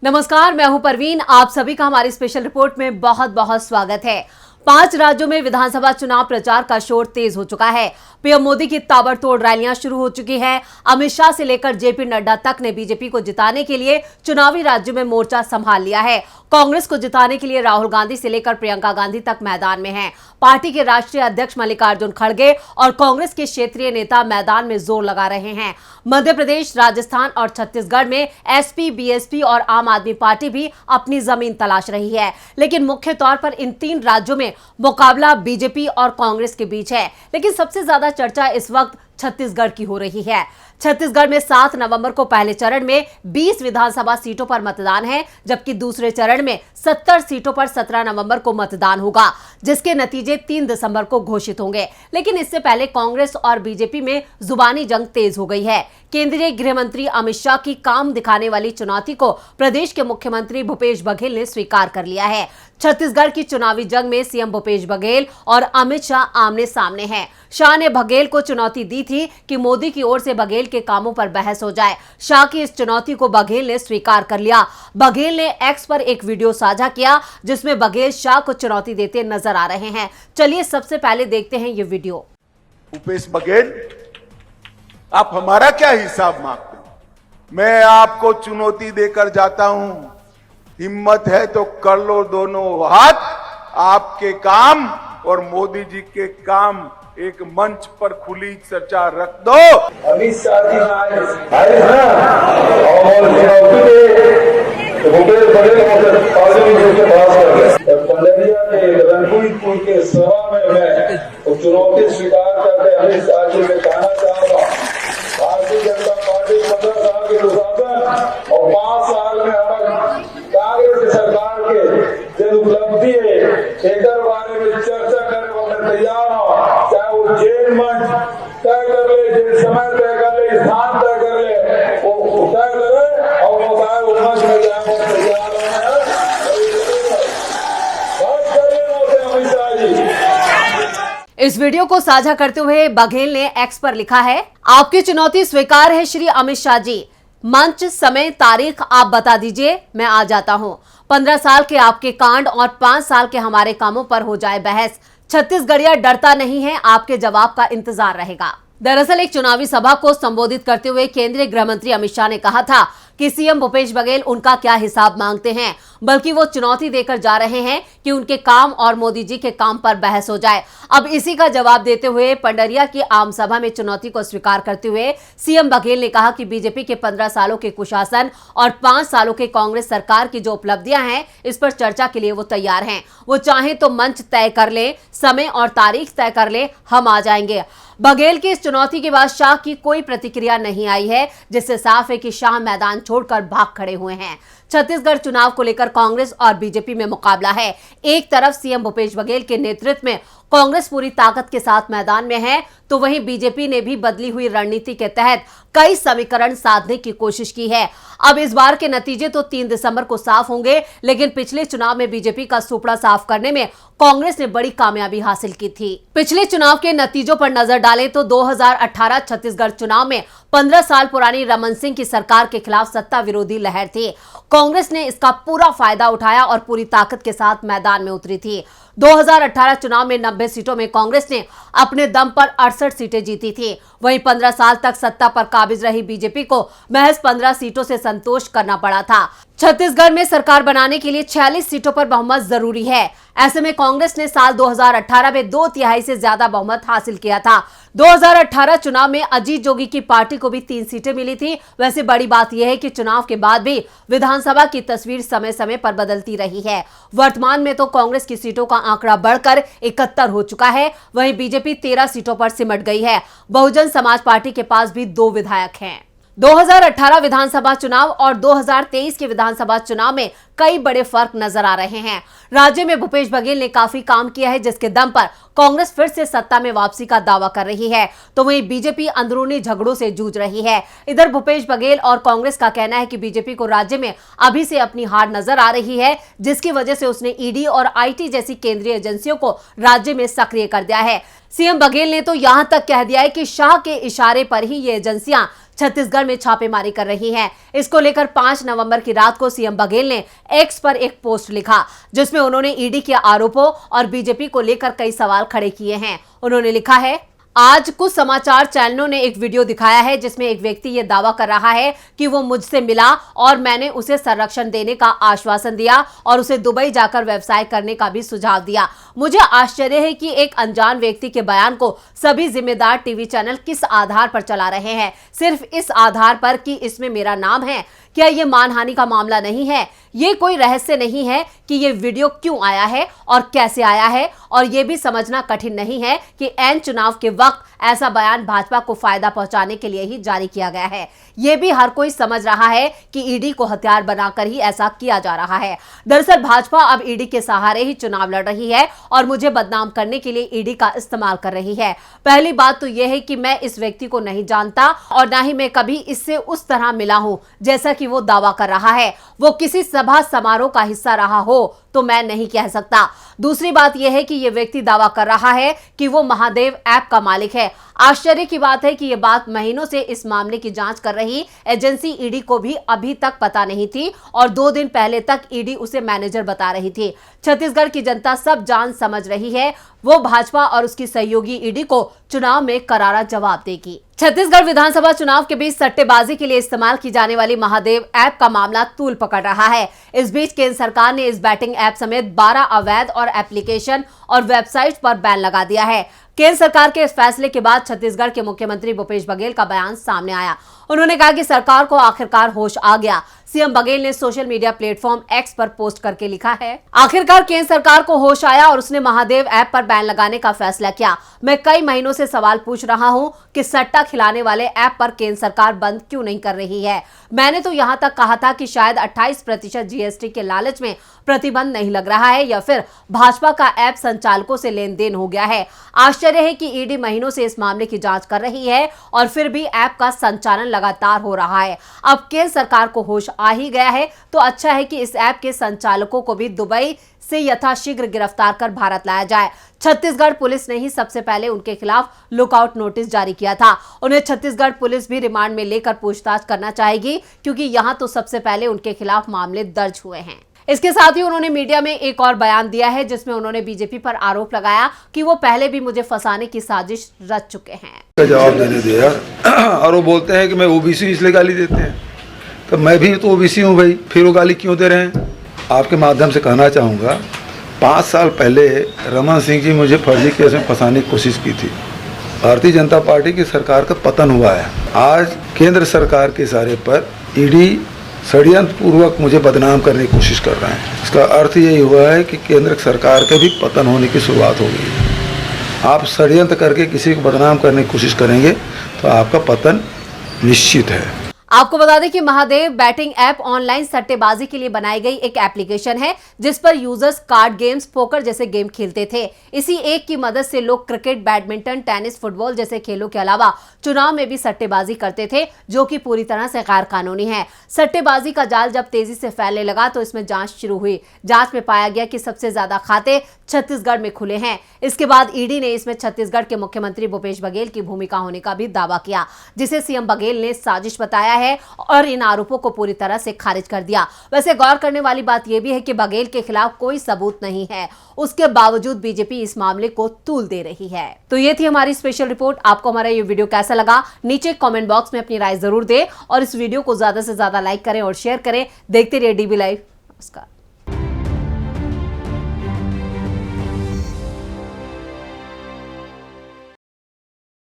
नमस्कार, मैं हूं परवीन। आप सभी का हमारी स्पेशल रिपोर्ट में बहुत बहुत स्वागत है। 5 राज्यों में विधानसभा चुनाव प्रचार का शोर तेज हो चुका है। पीएम मोदी की ताबड़तोड़ रैलियां शुरू हो चुकी हैं। अमित शाह से लेकर जेपी नड्डा तक ने बीजेपी को जिताने के लिए चुनावी राज्यों में मोर्चा संभाल लिया है। कांग्रेस को जिताने के लिए राहुल गांधी से लेकर प्रियंका गांधी तक मैदान में हैं। पार्टी के राष्ट्रीय अध्यक्ष मल्लिकार्जुन खड़गे और कांग्रेस के क्षेत्रीय नेता मैदान में जोर लगा रहे हैं। मध्य प्रदेश, राजस्थान और छत्तीसगढ़ में एसपी, बीएसपी और आम आदमी पार्टी भी अपनी जमीन तलाश रही है। लेकिन मुख्य तौर पर इन 3 राज्यों में मुकाबला बीजेपी और कांग्रेस के बीच है। लेकिन सबसे ज्यादा चर्चा इस वक्त छत्तीसगढ़ की हो रही है। छत्तीसगढ़ में 7 नवंबर को पहले चरण में 20 विधानसभा सीटों पर मतदान है, जबकि दूसरे चरण में 70 सीटों पर 17 नवंबर को मतदान होगा, जिसके नतीजे 3 दिसंबर को घोषित होंगे। लेकिन इससे पहले कांग्रेस और बीजेपी में जुबानी जंग तेज हो गई है। केंद्रीय गृह मंत्री अमित शाह की काम दिखाने वाली चुनौती को प्रदेश के मुख्यमंत्री भूपेश बघेल ने स्वीकार कर लिया है। छत्तीसगढ़ की चुनावी जंग में सीएम भूपेश बघेल और अमित शाह आमने सामने हैं। शाह ने बघेल को चुनौती दी थी कि मोदी की ओर से बघेल के कामों पर बहस हो जाए। शाह की इस चुनौती को बघेल ने स्वीकार कर लिया। बघेल ने एक्स पर एक वीडियो साझा किया, जिसमें बघेल शाह को चुनौती देते नजर आ रहे हैं। चलिए सबसे पहले देखते हैं ये वीडियो। भूपेश बघेल, आप हमारा क्या हिसाब मांगते हैं? मैं आपको चुनौती देकर जाता हूं, हिम्मत है तो कर लो दोनों हाथ। आपके काम और मोदी जी के काम एक मंच पर खुली चर्चा रख दो। अमित शाह जी आए और भूपेश बघेल पार्लियामेंट के पास कर पंडरिया के रणकुंड के सभा में मैं वो चुनौती स्वीकार करके अमित शाह जी से कहना चाहूंगा, भारतीय जनता पार्टी 15 साल के सुशासन और 5 साल में हमारे कांग्रेस की सरकार के जो उपलब्धि है एक बारे में चर्चा करने को मैं तैयार हूँ। चाहे वो जेल मंच तय कर ले, जेल समय तय कर ले, स्थान तय कर ले, वो तय करे और वो चाहे वो मंच में जाए तैयार है। बात करिए अमित शाह जी। इस वीडियो को साझा करते हुए बघेल ने एक्स पर लिखा है, आपकी चुनौती स्वीकार है श्री अमित शाह जी। मंच, समय, तारीख आप बता दीजिए, मैं आ जाता हूं। 15 साल के आपके कांड और 5 साल के हमारे कामों पर हो जाए बहस। छत्तीसगढ़िया डरता नहीं है, आपके जवाब का इंतजार रहेगा। दरअसल एक चुनावी सभा को संबोधित करते हुए केंद्रीय गृह मंत्री अमित शाह ने कहा था कि सीएम भूपेश बघेल उनका क्या हिसाब मांगते हैं, बल्कि वो चुनौती देकर जा रहे हैं कि उनके काम और मोदी जी के काम पर बहस हो जाए। अब इसी का जवाब देते हुए पंडरिया की आम सभा में चुनौती को स्वीकार करते हुए सीएम बघेल ने कहा कि बीजेपी के 15 सालों के कुशासन और 5 सालों के कांग्रेस सरकार की जो उपलब्धियां हैं, इस पर चर्चा के लिए वो तैयार हैं। वो चाहे तो मंच तय कर ले, समय और तारीख तय कर ले, हम आ जाएंगे। बघेल की इस चुनौती के बाद शाह की कोई प्रतिक्रिया नहीं आई है, जिससे साफ है कि शाह मैदान छोड़कर भाग खड़े हुए हैं। छत्तीसगढ़ चुनाव को लेकर कांग्रेस और बीजेपी में मुकाबला है। एक तरफ सीएम भूपेश बघेल के नेतृत्व में कांग्रेस पूरी ताकत के साथ मैदान में है, तो वहीं बीजेपी ने भी बदली हुई रणनीति के तहत कई समीकरण साधने की कोशिश की है। अब इस बार के नतीजे तो 3 दिसंबर को साफ होंगे, लेकिन पिछले चुनाव में बीजेपी का सुपड़ा साफ करने में कांग्रेस ने बड़ी कामयाबी हासिल की थी। पिछले चुनाव के नतीजों पर नजर डालें तो 2018 छत्तीसगढ़ चुनाव में 15 साल पुरानी रमन सिंह की सरकार के खिलाफ सत्ता विरोधी लहर थी। कांग्रेस ने इसका पूरा फायदा उठाया और पूरी ताकत के साथ मैदान में उतरी थी। 2018 चुनाव में 90 सीटों में कांग्रेस ने अपने दम पर 68 सीटें जीती थी। वहीं 15 साल तक सत्ता पर काबिज रही बीजेपी को महज 15 सीटों से संतोष करना पड़ा था। छत्तीसगढ़ में सरकार बनाने के लिए 46 सीटों पर बहुमत जरूरी है। ऐसे में कांग्रेस ने साल 2018 में 2/3 से ज्यादा बहुमत हासिल किया था। 2018 चुनाव में अजीत जोगी की पार्टी को भी 3 सीटें मिली थी। वैसे बड़ी बात यह है कि चुनाव के बाद भी विधानसभा की तस्वीर समय समय पर बदलती रही है। वर्तमान में तो कांग्रेस की सीटों का आंकड़ा बढ़कर 71 हो चुका है। वहीं बीजेपी 13 सीटों पर सिमट गई है। बहुजन समाज पार्टी के पास भी 2 विधायक हैं। 2018 विधानसभा चुनाव और 2023 के विधानसभा चुनाव में कई बड़े फर्क नजर आ रहे हैं। राज्य में भूपेश बघेल ने काफी काम किया है, जिसके दम पर कांग्रेस फिर से सत्ता में वापसी का दावा कर रही है, तो वहीं बीजेपी अंदरूनी झगड़ों से जूझ रही है। इधर भूपेश बघेल और कांग्रेस का कहना है कि बीजेपी को राज्य में अभी से अपनी हार नजर आ रही है, जिसकी वजह से उसने ईडी और आईटी जैसी केंद्रीय एजेंसियों को राज्य में सक्रिय कर दिया है। सीएम बघेल ने तो यहां तक कह दिया है कि शाह के इशारे पर ही ये एजेंसियां छत्तीसगढ़ में छापेमारी कर रही हैं। इसको लेकर 5 नवंबर की रात को सीएम बघेल ने एक्स पर एक पोस्ट लिखा, जिसमें उन्होंने ईडी के आरोपों और बीजेपी को लेकर कई सवाल खड़े किए हैं। उन्होंने लिखा है, आज कुछ समाचार चैनलों ने एक वीडियो दिखाया है जिसमें एक व्यक्ति ये दावा कर रहा है कि वो मुझसे मिला और मैंने उसे संरक्षण देने का आश्वासन दिया और उसे दुबई जाकर व्यवसाय करने का भी सुझाव दिया। मुझे आश्चर्य है कि एक अनजान व्यक्ति के बयान को सभी जिम्मेदार टीवी चैनल किस आधार पर चला रहे हैं, सिर्फ इस आधार पर कि इसमें मेरा नाम है। क्या ये मानहानि का मामला नहीं है? ये कोई रहस्य नहीं है कि ये वीडियो क्यों आया है और कैसे आया है, और ये भी समझना कठिन नहीं है कि ऐन चुनाव के वक्त ऐसा बयान भाजपा को फायदा पहुंचाने के लिए ही जारी किया गया है। ये भी हर कोई समझ रहा है कि ईडी को हथियार बनाकर ही ऐसा किया जा रहा है। दरअसल भाजपा अब ईडी के सहारे ही चुनाव लड़ रही है और मुझे बदनाम करने के लिए ईडी का इस्तेमाल कर रही है। पहली बात तो यह है कि मैं इस व्यक्ति को नहीं जानता और ना ही मैं कभी इससे उस तरह मिला हूं जैसा कि वो दावा कर रहा है। वो किसी सभा समारोह का हिस्सा रहा हो तो मैं नहीं कह सकता। दूसरी बात यह है कि यह व्यक्ति दावा कर रहा है कि वो महादेव ऐप का मालिक है। आश्चर्य की बात है कि यह बात महीनों से इस मामले की जांच कर रही एजेंसी ईडी को भी अभी तक पता नहीं थी और 2 दिन पहले तक ईडी उसे मैनेजर बता रही थी। छत्तीसगढ़ की जनता सब जान समझ रही है, वो भाजपा और उसकी सहयोगी ईडी को चुनाव में करारा जवाब देगी। छत्तीसगढ़ विधानसभा चुनाव के बीच सट्टेबाजी के लिए इस्तेमाल की जाने वाली महादेव ऐप का मामला तूल पकड़ रहा है। इस बीच केंद्र सरकार ने इस बैटिंग ऐप समेत 12 अवैध और एप्लीकेशन और वेबसाइट पर बैन लगा दिया है। केंद्र सरकार के इस फैसले के बाद छत्तीसगढ़ के मुख्यमंत्री भूपेश बघेल का बयान सामने आया। उन्होंने कहा कि सरकार को आखिरकार होश आ गया। सीएम बघेल ने सोशल मीडिया प्लेटफॉर्म एक्स पर पोस्ट करके लिखा है, आखिरकार केंद्र सरकार को होश आया और उसने महादेव ऐप पर बैन लगाने का फैसला किया। मैं कई महीनों से सवाल पूछ रहा हूं कि सट्टा खिलाने वाले ऐप पर केंद्र सरकार बंद क्यों नहीं कर रही है। मैंने तो यहां तक कहा था कि शायद 28% जीएसटी के लालच में प्रतिबंध नहीं लग रहा है या फिर भाजपा का ऐप संचालकों से लेन देन हो गया है। आश्चर्य है कि ईडी महीनों से इस मामले की जांच कर रही है और फिर भी ऐप का संचालन लगातार हो रहा है। अब केंद्र सरकार को होश आ ही गया है तो अच्छा है कि इस ऐप के संचालकों को भी दुबई से यथाशीघ्र गिरफ्तार कर भारत लाया जाए। छत्तीसगढ़ पुलिस ने ही सबसे पहले उनके खिलाफ लुकआउट नोटिस जारी किया था। उन्हें छत्तीसगढ़ पुलिस भी रिमांड में लेकर पूछताछ करना चाहेगी, क्योंकि यहां तो सबसे पहले उनके खिलाफ मामले दर्ज हुए हैं। इसके साथ ही उन्होंने मीडिया में एक और बयान दिया है जिसमें उन्होंने बीजेपी पर आरोप लगाया कि वो पहले भी मुझे फंसाने की साजिश रच चुके हैं। जवाब देने दिया और वो बोलते हैं कि मैं ओबीसी इसलिए गाली देते हैं, तो मैं भी तो ओबीसी हूँ भाई, फिर वो गाली क्यों दे रहे हैं? आपके माध्यम से कहना चाहूँगा, 5 साल पहले रमन सिंह जी मुझे फर्जी केस में फंसाने की कोशिश की थी। भारतीय जनता पार्टी की सरकार का पतन हुआ है। आज केंद्र सरकार के इशारे पर ईडी षड्यंत्र पूर्वक मुझे बदनाम करने की कोशिश कर रहे हैं। इसका अर्थ यही हुआ है कि केंद्र सरकार के भी पतन होने की शुरुआत हो गई है। आप षड्यंत्र करके किसी को बदनाम करने की कोशिश करेंगे तो आपका पतन निश्चित है। आपको बता दें कि महादेव बैटिंग ऐप ऑनलाइन सट्टेबाजी के लिए बनाई गई एक एप्लीकेशन है जिस पर यूजर्स कार्ड गेम्स, पोकर जैसे गेम खेलते थे। इसी एक की मदद से लोग क्रिकेट, बैडमिंटन, टेनिस, फुटबॉल जैसे खेलों के अलावा चुनाव में भी सट्टेबाजी करते थे, जो कि पूरी तरह से गैर कानूनी है। सट्टेबाजी का जाल जब तेजी से फैलने लगा तो इसमें जांच शुरू हुई। जांच में पाया गया कि सबसे ज्यादा खाते छत्तीसगढ़ में खुले हैं। इसके बाद ईडी ने इसमें छत्तीसगढ़ के मुख्यमंत्री भूपेश बघेल की भूमिका होने का भी दावा किया, जिसे सीएम बघेल ने साजिश बताया है और इन आरोपों को पूरी तरह से खारिज कर दिया। वैसे गौर करने वाली बात यह भी है कि बघेल के खिलाफ कोई सबूत नहीं है, उसके बावजूद बीजेपी इस मामले को तूल दे रही है। तो ये थी हमारी स्पेशल रिपोर्ट। आपको हमारा ये वीडियो कैसा लगा नीचे कमेंट बॉक्स में अपनी राय जरूर दें और इस वीडियो को ज्यादा से ज्यादा लाइक करें और शेयर करें। देखते रहिए डीबी लाइव। नमस्कार।